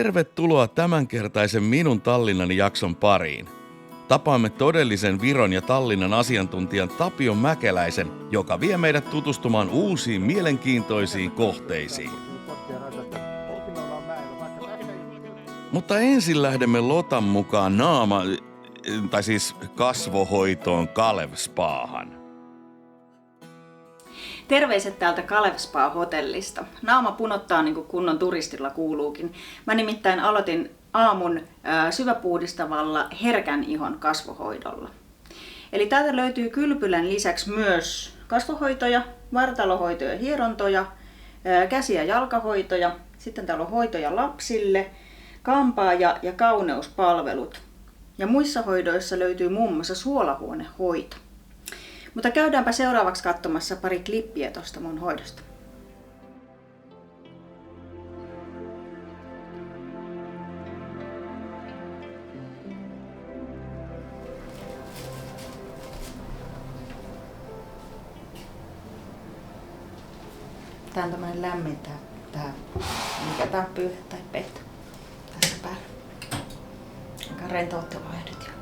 tervetuloa tämänkertaisen Minun Tallinnani jakson pariin. Tapaamme todellisen Viron ja Tallinnan asiantuntijan Tapio Mäkeläisen, joka vie meidät tutustumaan uusiin mielenkiintoisiin kohteisiin. Mutta ensin lähdemme Lotan mukaan kasvohoitoon Kalev Spahan. Terveiset täältä Kalev Spa-hotellista. Naama punottaa niin kuin kunnon turistilla kuuluukin. Mä nimittäin aloitin aamun syväpuhdistavalla herkän ihon kasvohoidolla. Eli täältä löytyy kylpylän lisäksi myös kasvohoitoja, vartalohoitoja, hierontoja, käsi- ja jalkahoitoja. Sitten täällä on hoitoja lapsille, kampaa- ja kauneuspalvelut. Ja muissa hoidoissa löytyy muun muassa suolahuonehoito. Mutta käydäänpä seuraavaksi katsomassa pari klippiä tuosta mun hoidosta. Tää on tämmönen lämmin mikä tää on, pyyhe tai pehto tässä päällä. Aika rentouttavaa nyt jo.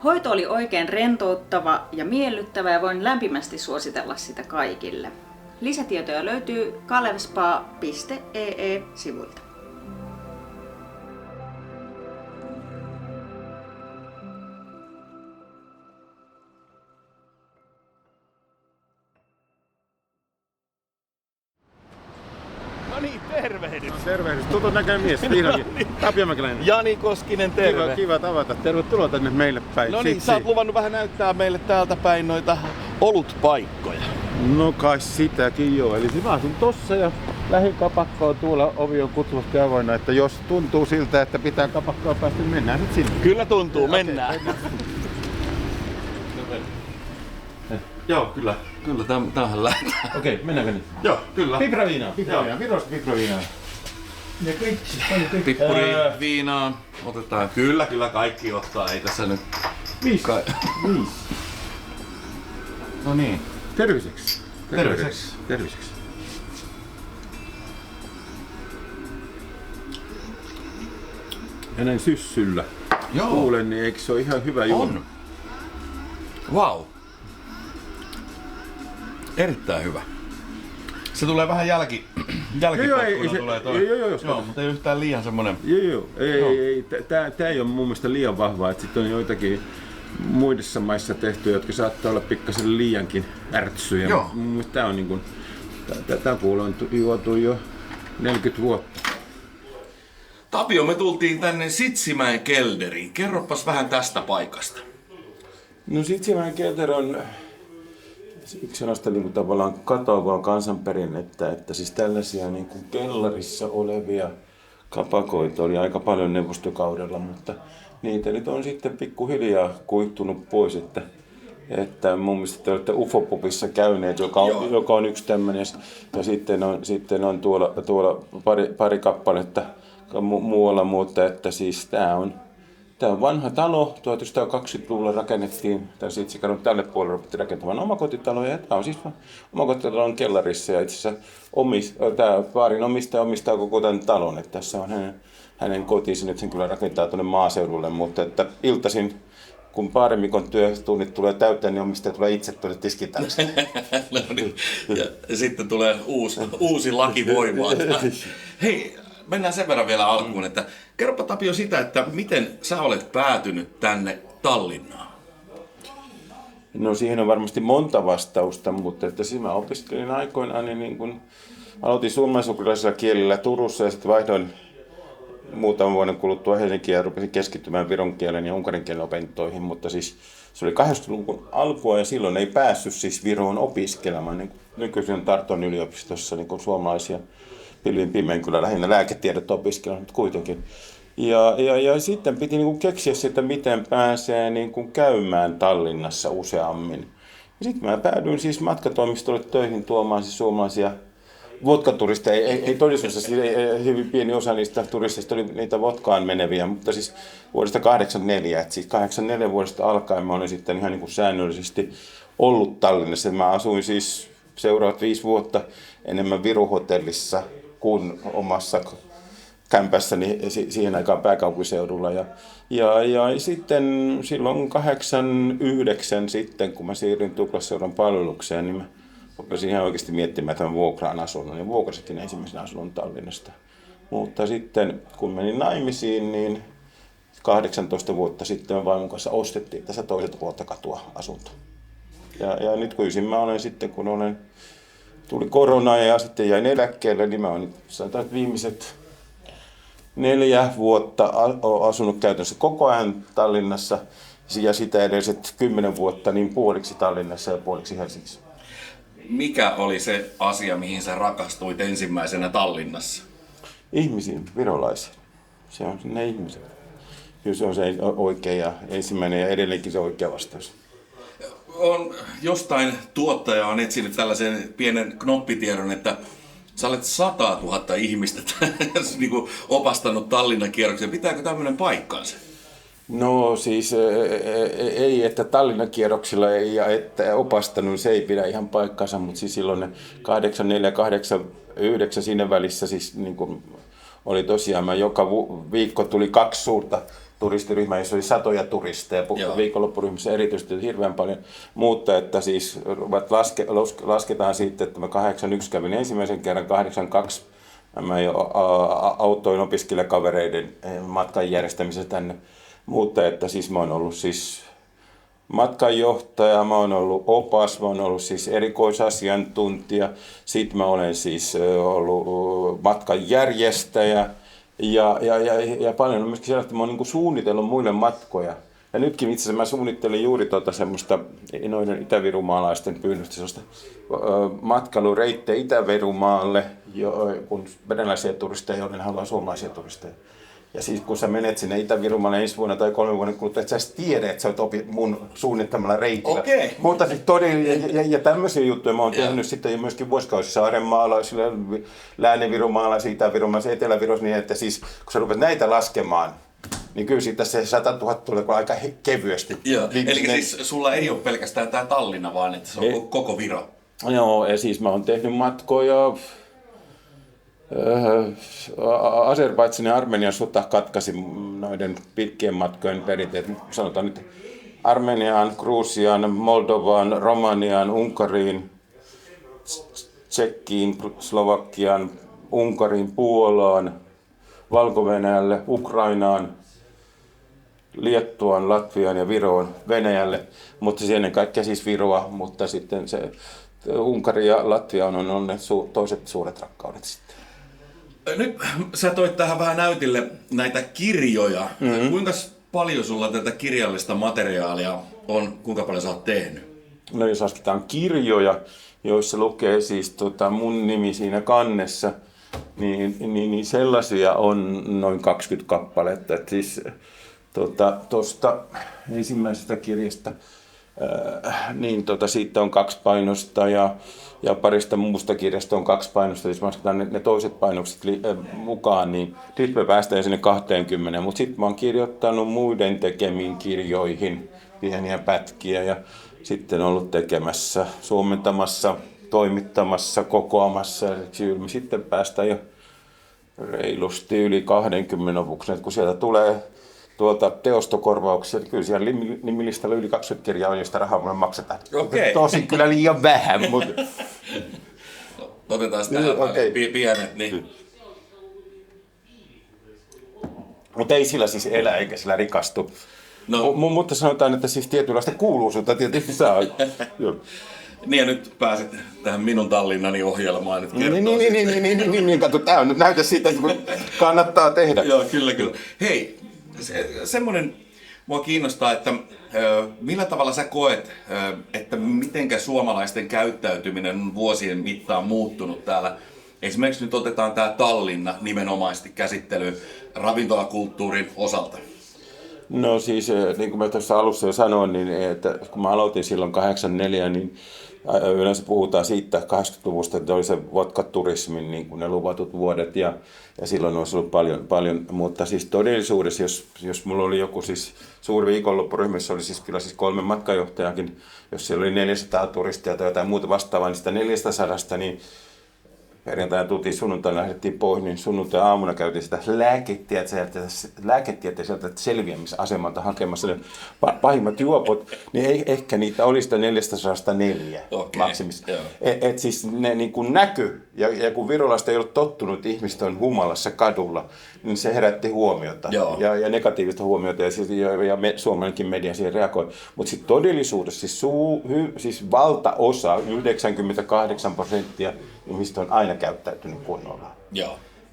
Hoito oli oikein rentouttava ja miellyttävä ja voin lämpimästi suositella sitä kaikille. Lisätietoja löytyy kalevspa.ee-sivuilta. No niin, tervehdys. Tervehdys. Tutun näköinen mies. Vihdoinkin. Tapio Mäkeläinen. Jani Koskinen, terve. Kiva tavata. Tervetuloa tänne meille päin. No niin, sä oot luvannut vähän näyttää meille täältä päin noita olutpaikkoja. No kai sitäkin joo. Eli mä asun tossa ja lähikapakko on tuolla, ovi on kutsuvasti avoinna, että jos tuntuu siltä, että pitää kapakkoa päästä, niin mennään sit sinne. Kyllä tuntuu, mennään. Joo, kyllä. Kyllä, tämähän lähtee. Okei, mennäänkö nyt? Joo, kyllä. Pipraviinaa, Virosta pipraviinaa. Ja Pippuri, viinaa, otetaan. Kyllä, kaikki ottaa, ei tässä nyt. 5. No niin. Terveiseksi. Terveiseksi. Ja näin syssyllä. Joo. Kuulen, niin eikö se ole ihan hyvä juoma? On. Wow. Erittäin hyvä. Se tulee vähän jälkipotkuna tulee toi. Joo, mutta ei yhtään liian semmonen. Joo. Ei. Tää ei ole mun mielestä liian vahvaa, että sit on joitakin muissa maissa tehty, jotka saattaa olla pikkasen liiankin ärtsyjä. Joo. Mun mielestä tää on niinku, tää on juotu jo 40 vuotta. Tapio, me tultiin tänne Sitsimäen kelderiin. Kerropas vähän tästä paikasta. No Sitsimäen kelder on yksi sellaista niin kuin tavallaan katoavaa kansanperinnettä, että siis tällaisia niin kuin kellarissa olevia kapakoita oli aika paljon neuvostokaudella, mutta niitä nyt on sitten pikkuhiljaa kuihtunut pois, että mun mielestä te olette UFO-pubissa käyneet, joka on yksi tämmöinen, ja sitten on tuolla pari kappaletta muualla, mutta että siis tää on vanha talo, 1920-luvulla rakennettiin, tai sitten se tälle puolelle rupettiin rakentamaan omakotitaloja, ja tämä on siis omakotitalon kellarissa, ja itse asiassa tämä baarin omistaja omistaa koko tämän talon, että tässä on hänen kotinsa, nyt sen kyllä rakentaa tuonne maaseudulle, mutta että iltaisin, kun baarimikon työtunnit tulee täyteen, niin omistaja tulee itse tuonne tiskitäysin. No niin. Ja sitten tulee uusi laki voimaan. Hei, mennään sen verran vielä alkuun, että kerropa Tapio sitä, että miten sä olet päätynyt tänne Tallinnaa? No siihen on varmasti monta vastausta, mutta että siis mä opiskelin aikoinaan, niin kun aloitin suomalaisukrilaisella kielellä Turussa ja sitten vaihdoin muutaman vuoden kuluttua Helsinkiin ja rupesin keskittymään viron kielen ja unkarin kielen opintoihin, mutta siis se oli 80-luvun alkua ja silloin ei päässyt siis Viroon opiskelemaan. Niin nykyisin on Tarton yliopistossa niin suomalaisia pilvin pimein kyllä lähinnä lääketiedot opiskelemaan, mutta kuitenkin. Ja sitten piti niin kuin keksiä sitä, miten pääsee niin kuin käymään Tallinnassa useammin. Ja sitten mä päädyin siis matkatoimistolle töihin tuomaan siis suomalaisia vodkaturisteja. Ei todellisuudessa, hyvin pieni osa niistä turisteista oli niitä vodkaan meneviä, mutta siis vuodesta 1984. Että siis 1984 vuodesta alkaen mä olin sitten ihan niin kuin säännöllisesti ollut Tallinnassa. Mä asuin siis seuraavat 5 vuotta enemmän Viru-hotellissa kuin omassa kämpässäni siihen aikaan pääkaupunkiseudulla. Ja sitten silloin 89 sitten, kun mä siirryin Tuplasseuran palvelukseen, niin mä rupesin ihan oikeasti miettimään tämän vuokraan asunnon. Ja vuokrasinkin ensimmäisen asunnon Tallinnasta. Mutta sitten kun menin naimisiin, niin 18 vuotta sitten vaimon kanssa ostettiin tässä toiselta puolta katua asunto. Ja nyt kun mä olen sitten, kun tuli korona ja sitten jäin eläkkeelle, niin mä olen sanotaan, viimeiset 4 vuotta asunut käytännössä koko ajan Tallinnassa ja sitä edelliset 10 vuotta niin puoliksi Tallinnassa ja puoliksi Helsingissä. Mikä oli se asia, mihin sä rakastuit ensimmäisenä Tallinnassa? Ihmisiin, virolaisiin. Se on ne ihmiset. Kyllä se on se oikea ja ensimmäinen ja edelleenkin se oikea vastaus. On jostain tuottaja on etsinyt tällaisen pienen knoppitiedon, että sä olet 100 000 ihmistä niin kuin opastanut Tallinnan kierroksen. Pitääkö tämmöinen paikkaansa? No siis ei, että Tallinnan kierroksilla ei ja että opastanut, se ei pidä ihan paikkansa, mutta siis silloin ne 84, 89 siinä välissä siis niin kuin oli tosiaan, joka viikko tuli 2 suurta turistiryhmää, jossa oli satoja turisteja, viikonloppuryhmässä erityisesti hirveän paljon, mutta että siis lasketaan siitä, että mä 81 kävin ensimmäisen kerran, 82 mä jo autoin opiskelijakavereiden matkan järjestämisessä tänne, mutta että siis mä oon ollut siis matkanjohtaja, mä oon ollut opas, mä oon ollut siis erikoisasiantuntija, sitten mä olen siis ollut matkanjärjestäjä, ja paljon on myöskin sellaista, että mä oon niin suunnitellut muille matkoja. Ja nytkin itse asiassa mä suunnittelin juuri semmoista noiden itävirumaalaisten pyynnöstä sellaista matkailureittejä Itä-Virumaalle, kun venäläisiä turisteja, joiden haluaa suomalaisia turisteja. Ja siis kun sä menet sinne Itä-Virumaalle ensi vuonna tai 3 vuoden kuluttua, et sä edes tiedä, että sä oot mun suunnittamalla reitillä. Okay. Mutta siis ja tämmöisiä juttuja mä oon tehnyt sitten jo myöskin vuosikausi Saarenmaalaisille, Lääne-Virumaalaisille, Itä-Virumaalaisille, Etelä-Virumaalaisille, niin että siis kun sä rupeat näitä laskemaan, niin kyllä siitä se 100 000 tulee aika kevyesti. Joo. Eli siis sulla ei ole pelkästään tää Tallinna, vaan että se on koko Viro. Joo, ja siis mä oon tehnyt matkoja. Azerbaidžanin ja Armenian sota katkaisi noiden pitkien matkojen perinteet. Sanotaan nyt Armeniaan, Gruusiaan, Moldovaan, Romaniaan, Unkariin, Tšekkiin, Slovakiaan, Unkariin, Puolaan, Valko-Venäjälle, Ukrainaan, Liettuaan, Latviaan ja Viroon, Venäjälle, mutta siis ennen kaikkea siis Viroa, mutta sitten se Unkari ja Latvia on ne toiset suuret rakkaudet sitten. Nyt sä toit tähän vähän näytille näitä kirjoja. Mm-hmm. Kuinka paljon sulla tätä kirjallista materiaalia on, kuinka paljon sä oot tehnyt? No jos lasketaan kirjoja, joissa lukee siis mun nimi siinä kannessa, niin sellaisia on noin 20 kappaletta. Et siis tuosta ensimmäisestä kirjasta niin siitä on 2 painosta ja parista muusta kirjasta on 2 painosta, jos lasketaan ne toiset painokset mukaan, niin sitten me päästään sinne 20, mutta sitten mä oon kirjoittanut muiden tekemiin kirjoihin pieniä pätkiä ja sitten ollut tekemässä, suomentamassa, toimittamassa, kokoamassa, ja sitten päästään jo reilusti yli 20 lopuksi, kun sieltä tulee teostokorvauksia, niin kyllä siellä nimilistalla yli 20 kirjaa on, josta rahaa mulle maksetaan. Okay. Tosin kyllä liian vähän, mutta otetaan tähän pienet. Niin. Mutta ei sillä siis elä eikä sillä rikastu. No. Mutta sanotaan, että siis tietynlaista kuuluisuutta tietysti saa. Niin ja nyt pääset tähän Minun Tallinnani ohjelmaan nyt kertoo. Niin, kato, tää on nyt näytä siitä, kun kannattaa tehdä. Joo, kyllä. Hei, semmoinen mua kiinnostaa, että millä tavalla sä koet, että mitenkä suomalaisten käyttäytyminen on vuosien mittaan muuttunut täällä. Esimerkiksi nyt otetaan tää Tallinna nimenomaisesti käsittelyyn ravintolakulttuurin osalta. No siis, niin kuin mä tuossa alussa jo sanoin, niin että kun mä aloitin silloin 84, niin yleensä puhutaan siitä 80-luvusta, että oli se vodka-turismin niin kuin ne luvatut vuodet ja silloin olisi ollut paljon, mutta siis todellisuudessa, jos mulla oli joku siis suuri viikonloppuryhmissä, oli siis kyllä siis 3 matkajohtajakin, jos siellä oli 400 turistia tai jotain muuta vastaavaa, niin sitä 400, niin perjantaina tultiin, sunnuntaina lähdettiin pois, niin sunnuntai-aamuna käytiin sitä lääketieteelliseltä selviämisasemalta hakemassa ne pahimmat juopot, niin ehkä niitä oli sitä 404 maksimissa. Et siis ne niin kuin näky, ja kun virolaiset ei ollut tottunut, ihmiset on humalassa kadulla, niin se herätti huomiota ja negatiivista huomiota, ja suomalainenkin media siihen reagoi. Mutta sitten todellisuudessa siis valtaosa, 98% ihmistä on aina käyttäytynyt kunnolla.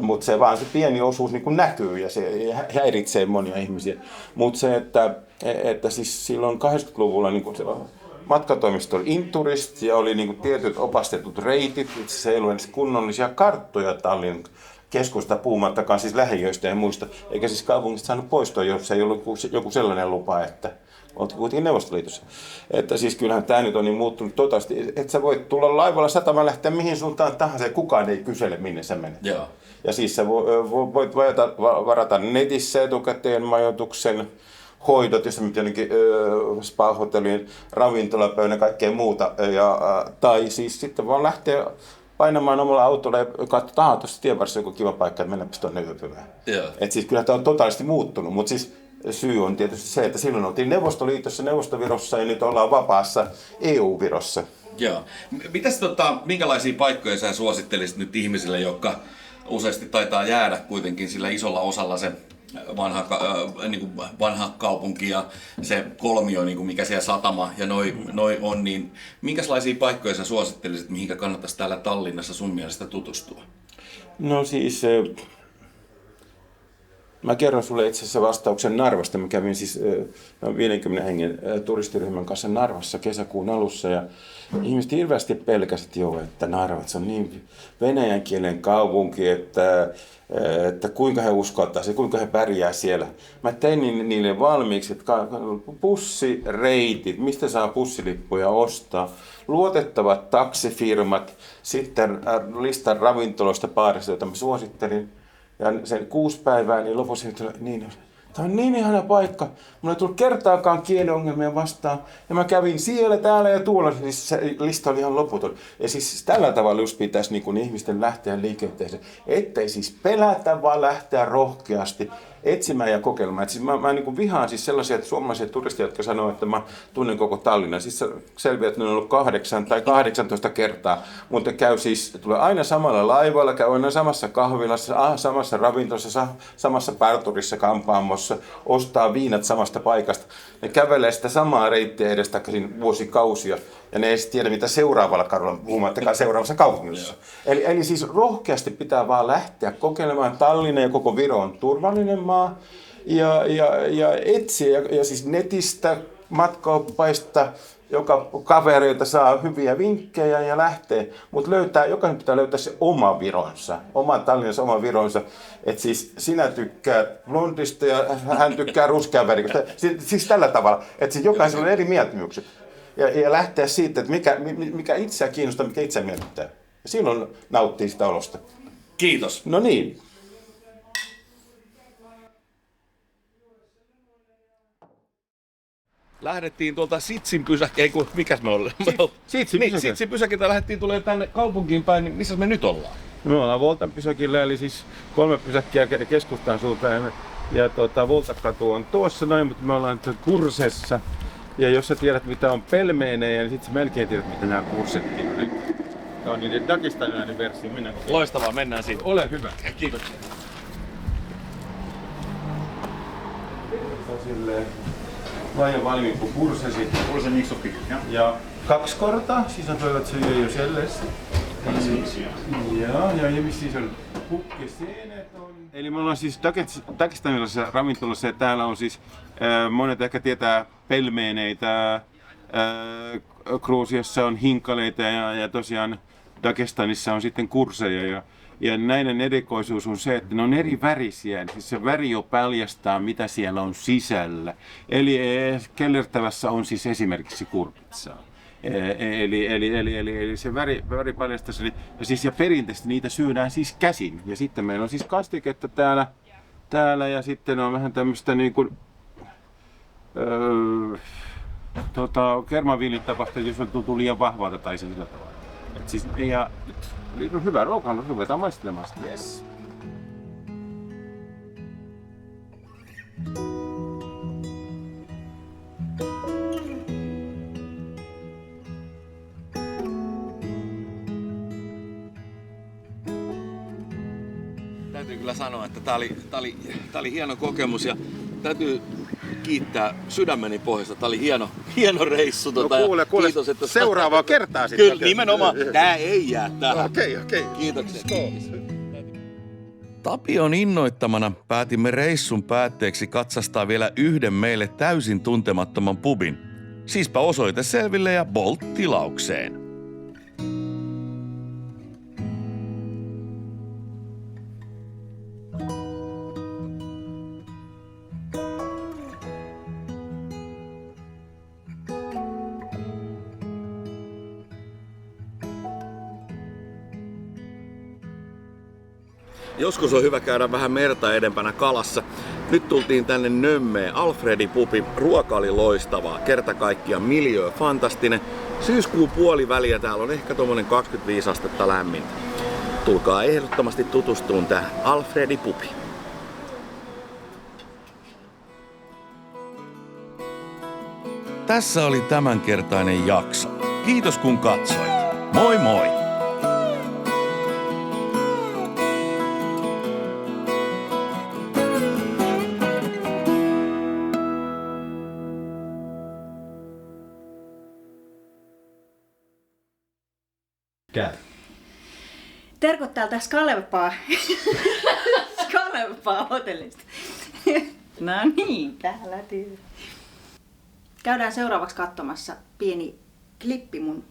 Mutta se vaan se pieni osuus niin kuin näkyy ja se häiritsee monia ihmisiä. Mutta se, että siis silloin 80-luvulla niin kuin matkatoimisto oli Inturist ja oli niin kuin tietyt opastetut reitit, se ei ollut edes kunnollisia karttoja Tallinnan keskusta puhumattakaan siis lähiöistä ja muista, eikä siis kaupungista saanut poistua, jos ei ollut joku sellainen lupa, että oltiin kuitenkin Neuvostoliitossa. Että siis kyllähän tämä nyt on niin muuttunut totaisesti, että sä voit tulla laivalla satamaan lähteä mihin suuntaan tahansa ja kukaan ei kysele minne sä menet. Joo. Ja siis sä voit varata netissä etukäteen majoituksen, hoidot, jos nyt jonnekin spa-hotellin, ravintolapöydän ja kaikkea muuta. Tai siis sitten vaan lähteä painamaan omalla autolla ja katsotaan tuossa tien varsin joku kiva paikka, että mennäpäs tuonne yöpymään. Että siis kyllä tämä on totaalisesti muuttunut, mutta siis syy on tietysti se, että silloin oltiin Neuvostoliitossa, Neuvostovirossa ja nyt ollaan vapaassa EU-virossa. Joo. Minkälaisia paikkoja sä suosittelisit nyt ihmisille, jotka useasti taitaa jäädä kuitenkin sillä isolla osalla se vanha kaupunki ja se kolmio, niin kuin mikä siellä satama ja noi on, niin minkälaisia paikkoja sä suosittelisit, mihinkä kannattaisi täällä Tallinnassa sun mielestä tutustua? No siis, mä kerron sulle itse asiassa vastauksen Narvasta. Mä kävin siis 50 hengen turistiryhmän kanssa Narvassa kesäkuun alussa ja ihmiset hirveästi pelkäsit että Narva, se on niin venäjän kielen kaupunki, että kuinka he uskaltaisivat, kuinka he pärjää siellä. Mä tein niille valmiiksi, että bussireitit, mistä saa bussilippuja ostaa, luotettavat taksifirmat, sitten listan ravintoloista baarista, joita mä suosittelin. Ja sen 6 päivää, niin lopussa niin, tämä on niin ihana paikka. Mulla ei tullut kertaakaan kieliongelmia vastaan. Ja mä kävin siellä, täällä ja tuolla, niin se lista oli ihan loputon. Ja siis tällä tavalla just pitäisi niin kuin ihmisten lähteä liikenteeseen. Ettei siis pelätä, vaan lähteä rohkeasti etsimään ja kokeilemaan. Siis mä niin kuin vihaan siis sellaisia suomalaisia turisteja, jotka sanoo, että mä tunnen koko Tallinnan. Siis selviää, että ne on ollut 8 tai 18 kertaa, mutta tulee aina samalla laivalla, käy aina samassa kahvilassa, samassa ravintolassa, samassa parturissa, kampaamossa, ostaa viinat samasta paikasta. Ne kävelee sitä samaa reittiä edestakaisin vuosikausia ja ne ei tiedä, mitä seuraavalla kadulla, puhumattakaan seuraavassa kaupungissa. Eli siis rohkeasti pitää vaan lähteä kokeilemaan. Tallinna ja koko Viro on turvallinen maa ja etsiä ja siis netistä, matkaoppaista, joka kavereilta saa hyviä vinkkejä ja lähtee, mutta jokainen pitää löytää se oma Vironsa, oma Tallinnassa oma Vironsa. Että siis sinä tykkäät blondista ja hän tykkää ruskean värikosta. Siis tällä tavalla, että siis jokaisella on eri mieltymykset. Ja lähteä siitä, että mikä itseä kiinnostaa, mikä itseä miellyttää. Ja silloin nauttii sitä olosta. Kiitos. No niin. Lähdettiin tuolta Sitsin pysäkiltä, mikäs me ollaan? Sitsin pysäkiltä lähdettiin tulee tänne kaupunkiin päin, niin missä me nyt ollaan? Me ollaan Voltan pysäkillä, eli siis 3 pysäkkiä keskustaan suuntaan. Ja Voltakatu on tuossa noin, mutta me ollaan nyt Kursessa. Ja jos sä tiedät mitä on pelmeenejä, niin sit sä melkein tiedät mitä nämä Kursetkin on. Tämä on niiden dagestanilainen versio. Loistavaa, mennään siitä. Ole hyvä. Kiitoksia. laajan valmiikku kursesit. Kursen gick så fick, ja. Ja 2 korta, siis on toivat se jo selles. Ja mis siis on pukkeseenet on. Eli me ollaan siis dagestanilaisessa ravintolassa ja täällä on siis, monet ehkä tietää pelmeeneitä, Gruusiassa on hinkaleita ja tosiaan Dagestanissa on sitten kursseja. Ja näiden erikoisuus on se, että ne on eri värisiä, siis se väri jo paljastaa mitä siellä on sisällä. Eli kellertävässä on siis esimerkiksi kurpitsaa. Eli se väri paljastaa sen. Ja perinteisesti niitä syödään siis käsin. Ja sitten meillä on siis kastiketta täällä ja sitten on vähän tämmöistä niin kuin kermaviilin tapahtuu, jos on tuntuu liian vahvalta tai sillä tavalla. Et siis, ja hyvä ruoka, ruvetaan maistelemaan sitä. Yes. Täytyy kyllä sanoa, että tää oli hieno kokemus ja täytyy kiittää sydämeni pohjasta. Tää oli hieno reissu. No kuule, kiitos, että seuraavaa kertaa sitten. Kyllä, nimenomaan. Tää ei jää tähän. Okei. Kiitoksia. Tapion innoittamana päätimme reissun päätteeksi katsastaa vielä yhden meille täysin tuntemattoman pubin. Siispä osoite selville ja Bolt-tilaukseen. Joskus on hyvä käydä vähän merta edempänä kalassa. Nyt tultiin tänne Nömmeen. Alfredi pubi. Ruoka oli loistavaa. Kerta kaikkiaan miljöö fantastinen. Syyskuun puoliväliä täällä on ehkä tommonen 25 astetta lämmintä. Tulkaa ehdottomasti tutustumaan tähän Alfredi pubi. Tässä oli tämänkertainen jakso. Kiitos kun katsoit. Moi moi! Terkut täältä Skalevpaa hotellista. No niin, täällä tyy. Käydään seuraavaksi katsomassa pieni klippi mun...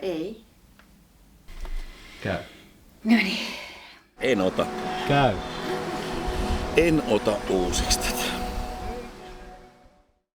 ei. Käy. No niin. En ota. Käy. En ota uusiksi.